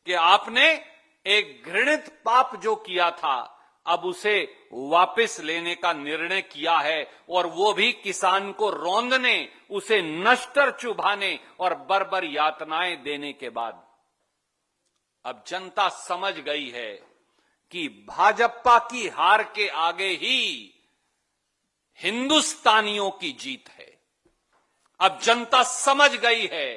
कि आपने एक घृणित पाप जो किया था अब उसे वापस लेने का निर्णय किया है, और वो भी किसान को रौंदने, उसे नश्तर चुभाने और बर्बर यातनाएं देने के बाद। अब जनता समझ गई है कि भाजपा की हार के आगे ही हिंदुस्तानियों की जीत है। अब जनता समझ गई है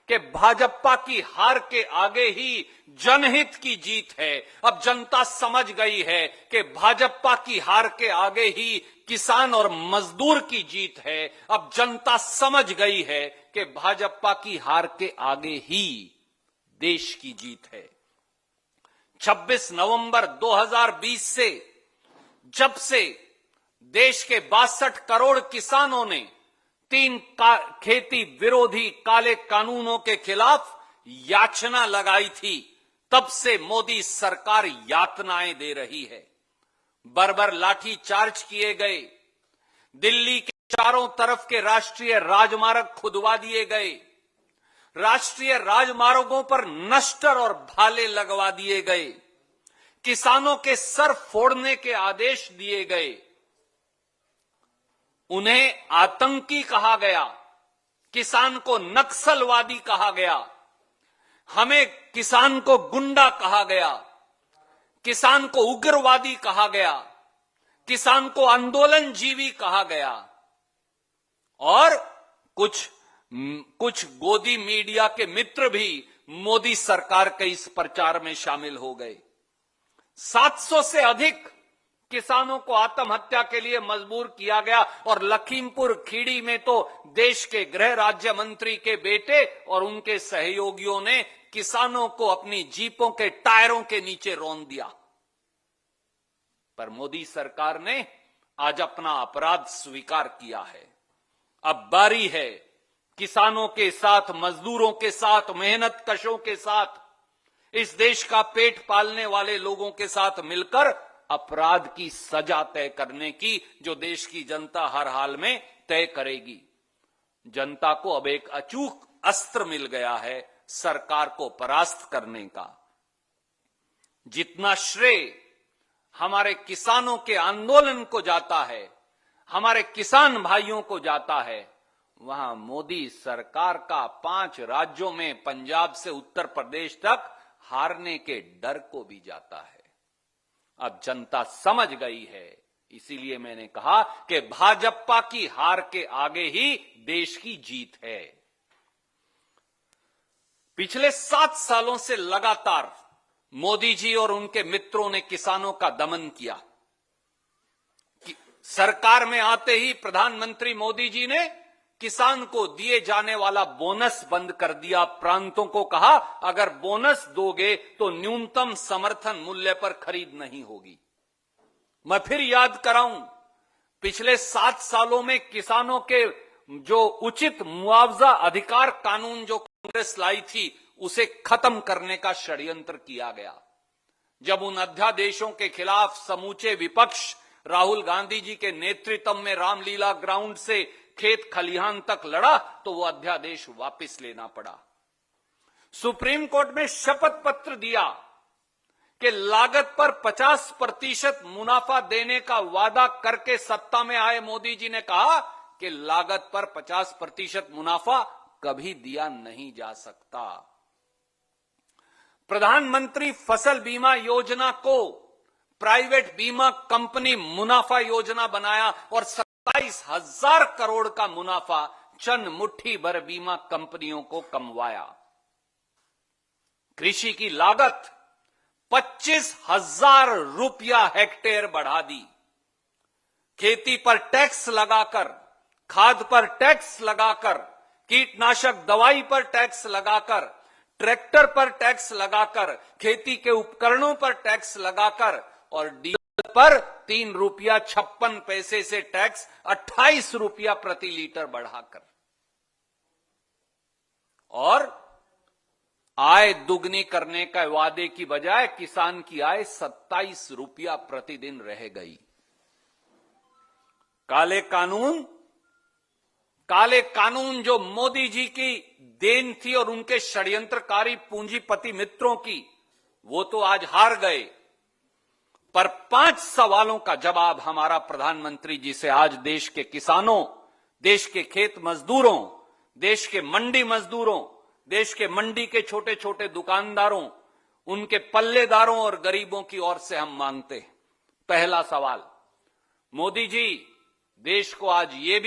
कि भाजपा की हार के आगे ही जनहित की जीत है। अब जनता समझ गई है कि भाजपा की हार के आगे ही किसान और मजदूर की जीत है। अब जनता समझ गई है कि भाजपा की हार के आगे ही देश की जीत है। 26 नवंबर 2020 से जब से देश के 62 करोड़ किसानों ने 3 खेती विरोधी काले कानूनों के खिलाफ याचना लगाई थी, तब से मोदी सरकार यातनाएं दे रही है। बर्बर लाठी चार्ज किए गए, दिल्ली के चारों तरफ के राष्ट्रीय राजमार्ग खुदवा दिए गए, राष्ट्रीय राजमार्गों पर नश्तर और भाले लगवा दिए गए, किसानों के सर फोड़ने के आदेश दिए गए, उन्हें आतंकी कहा गया, किसान को नक्सलवादी कहा गया, हमें किसान को गुंडा कहा गया, किसान को उग्रवादी कहा गया, किसान को आंदोलनजीवी कहा गया, और कुछ गोदी मीडिया के मित्र भी मोदी सरकार के इस प्रचार में शामिल हो गए। 700 से अधिक किसानों को आत्महत्या के लिए मजबूर किया गया, और लखीमपुर खीरी में तो देश के गृह राज्य मंत्री के बेटे और उनके सहयोगियों ने किसानों को अपनी जीपों के टायरों के नीचे रौंद दिया। पर मोदी सरकार ने आज अपना अपराध स्वीकार किया है। अब बारी है किसानों के साथ, मजदूरों के साथ, मेहनत कशों के साथ, इस देश का पेट पालने वाले लोगों के साथ मिलकर अपराध की सजा तय करने की, जो देश की जनता हर हाल में तय करेगी। जनता को अब एक अचूक अस्त्र मिल गया है सरकार को परास्त करने का। जितना श्रेय हमारे किसानों के आंदोलन को जाता है, हमारे किसान भाइयों को जाता है, वहां मोदी सरकार का 5 राज्यों में पंजाब से उत्तर प्रदेश तक हारने के डर को भी जाता है। अब जनता समझ गई है, इसीलिए मैंने कहा कि भाजपा की हार के आगे ही देश की जीत है। पिछले 7 सालों से लगातार मोदी जी और उनके मित्रों ने किसानों का दमन किया। सरकार में आते ही प्रधानमंत्री मोदी जी ने किसान को दिए जाने वाला बोनस बंद कर दिया। प्रांतों को कहा, अगर बोनस दोगे तो न्यूनतम समर्थन मूल्य पर खरीद नहीं होगी। मैं फिर याद कराऊं, पिछले 7 सालों में किसानों के जो उचित मुआवजा अधिकार कानून जो कांग्रेस लाई थी, उसे खत्म करने का षड्यंत्र किया गया। जब उन अध्यादेशों के खिलाफ समूचे विपक्ष राहुल गांधी जी के नेतृत्व में रामलीला ग्राउंड से खेत खलिहान तक लड़ा, तो वो अध्यादेश वापस लेना पड़ा। सुप्रीम कोर्ट में शपथ पत्र दिया कि लागत पर 50% मुनाफा देने का वादा करके सत्ता में आए मोदी जी ने कहा कि लागत पर 50% मुनाफा कभी दिया नहीं जा सकता। प्रधानमंत्री फसल बीमा योजना को प्राइवेट बीमा कंपनी मुनाफा योजना बनाया, और 27,000 करोड़ का मुनाफा चंद मुट्ठी भर बीमा कंपनियों को कमवाया। कृषि की लागत 25,000 रुपया हेक्टेयर बढ़ा दी। खेती पर टैक्स लगाकर, खाद पर टैक्स लगाकर, कीटनाशक दवाई पर टैक्स लगाकर, ट्रैक्टर पर टैक्स लगाकर, खेती के उपकरणों पर टैक्स लगाकर, और डीजल पर 3 रुपया 56 पैसे से टैक्स 28 रुपया प्रति लीटर बढ़ाकर, और आय दुगनी करने का वादे की बजाय किसान की आय 27 रुपया प्रतिदिन रह गई। काले कानून जो मोदी जी की देन थी और उनके षड्यंत्रकारी पूंजीपति मित्रों की, वो तो आज हार गए, पर 5 सवालों का जवाब हमारा प्रधानमंत्री जी से आज देश के किसानों, देश के खेत मजदूरों, देश के मंडी मजदूरों, देश के मंडी के छोटे छोटे दुकानदारों, उनके पल्लेदारों और गरीबों की ओर से हम मांगते हैं। पहला सवाल, मोदी जी देश को आज ये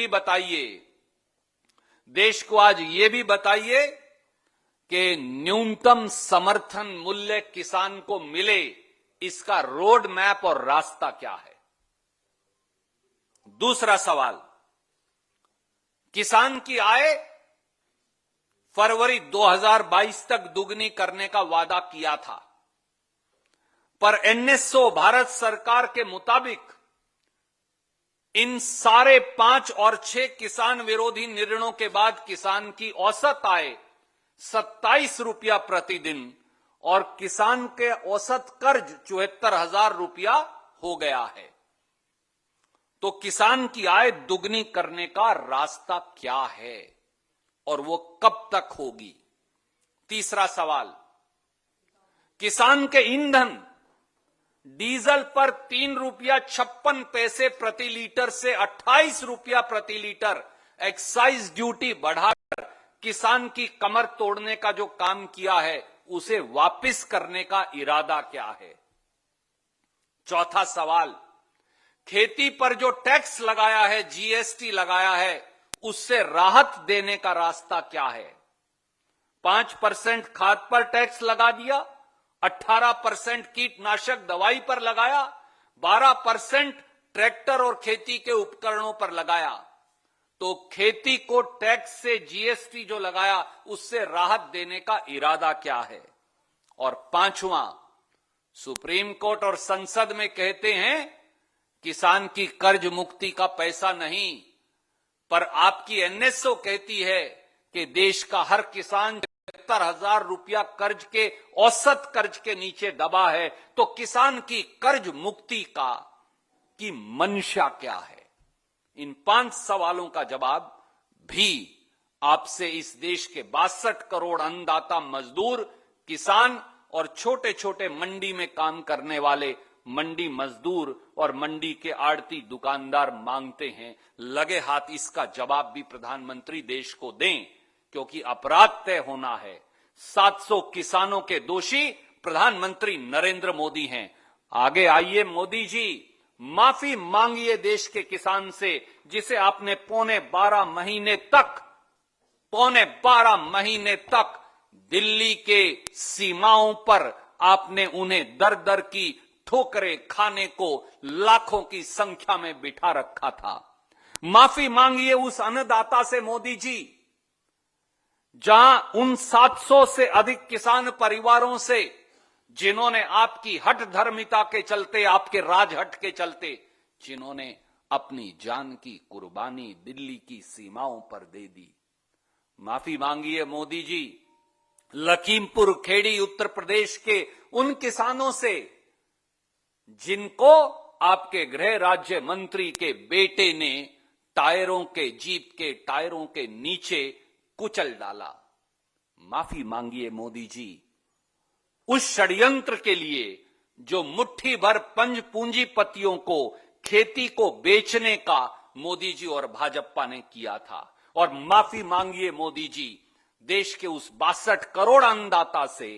भी बताइए कि न्यूनतम समर्थन मूल्य किसान को मिले, इसका रोड मैप और रास्ता क्या है। दूसरा सवाल, किसान की आय फरवरी 2022 तक दुगनी करने का वादा किया था, पर एनएसओ भारत सरकार के मुताबिक इन सारे 5 और 6 किसान विरोधी निर्णयों के बाद किसान की औसत आय 27 रुपया प्रतिदिन और किसान के औसत कर्ज 74,000 रुपया हो गया है। तो किसान की आय दुगनी करने का रास्ता क्या है और वो कब तक होगी। तीसरा सवाल, किसान के ईंधन डीजल पर 3 रुपया 56 पैसे प्रति लीटर से 28 रुपया प्रति लीटर एक्साइज ड्यूटी बढ़ाकर किसान की कमर तोड़ने का जो काम किया है उसे वापस करने का इरादा क्या है। चौथा सवाल, खेती पर जो टैक्स लगाया है, जीएसटी लगाया है, उससे राहत देने का रास्ता क्या है। 5% खाद पर टैक्स लगा दिया, 18% कीटनाशक दवाई पर लगाया, 12% ट्रैक्टर और खेती के उपकरणों पर लगाया। तो खेती को टैक्स से जीएसटी जो लगाया उससे राहत देने का इरादा क्या है। और पांचवां, सुप्रीम कोर्ट और संसद में कहते हैं किसान की कर्ज मुक्ति का पैसा नहीं, पर आपकी एनएसओ कहती है कि देश का हर किसान 70,000 रुपया कर्ज के औसत कर्ज के नीचे दबा है। तो किसान की कर्ज मुक्ति की मंशा क्या है। इन 5 सवालों का जवाब भी आपसे इस देश के 62 करोड़ अन्नदाता मजदूर, किसान और छोटे छोटे मंडी में काम करने वाले मंडी मजदूर और मंडी के आड़ती दुकानदार मांगते हैं। लगे हाथ इसका जवाब भी प्रधानमंत्री देश को दें, क्योंकि अपराध तय होना है। 700 किसानों के दोषी प्रधानमंत्री नरेंद्र मोदी हैं। आगे आइए मोदी जी, माफी मांगिए देश के किसान से जिसे आपने पौने 12 महीने तक दिल्ली के सीमाओं पर आपने उन्हें दर दर की ठोकरें खाने को लाखों की संख्या में बिठा रखा था। माफी मांगिए उस अन्नदाता से मोदी जी, जहां उन 700 से अधिक किसान परिवारों से जिन्होंने आपकी हठ धर्मिता के चलते, आपके राजहट के चलते, जिन्होंने अपनी जान की कुर्बानी दिल्ली की सीमाओं पर दे दी। माफी मांगिए मोदी जी लखीमपुर खेड़ी उत्तर प्रदेश के उन किसानों से जिनको आपके गृह राज्य मंत्री के बेटे ने जीप के टायरों के नीचे कुचल डाला। माफी मांगिए मोदी जी उस षड्यंत्र के लिए जो मुट्ठी भर पंज पूंजीपतियों को खेती को बेचने का मोदी जी और भाजपा ने किया था। और माफी मांगिए मोदी जी देश के उस 62 करोड़ अन्नदाता से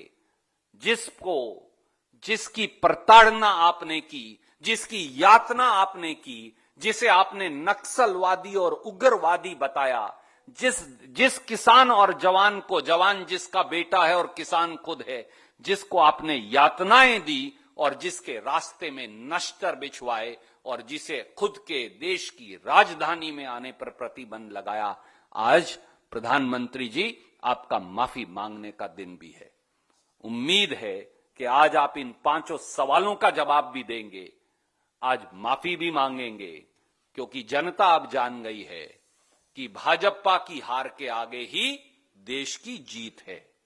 जिसकी प्रताड़ना आपने की, जिसकी यातना आपने की, जिसे आपने नक्सलवादी और उग्रवादी बताया, जिस किसान और जवान को, जवान जिसका बेटा है और किसान खुद है, जिसको आपने यातनाएं दी और जिसके रास्ते में नश्तर बिछवाए और जिसे खुद के देश की राजधानी में आने पर प्रतिबंध लगाया। आज प्रधानमंत्री जी आपका माफी मांगने का दिन भी है। उम्मीद है कि आज आप इन 5 सवालों का जवाब भी देंगे, आज माफी भी मांगेंगे, क्योंकि जनता अब जान गई है कि भाजपा की हार के आगे ही देश की जीत है।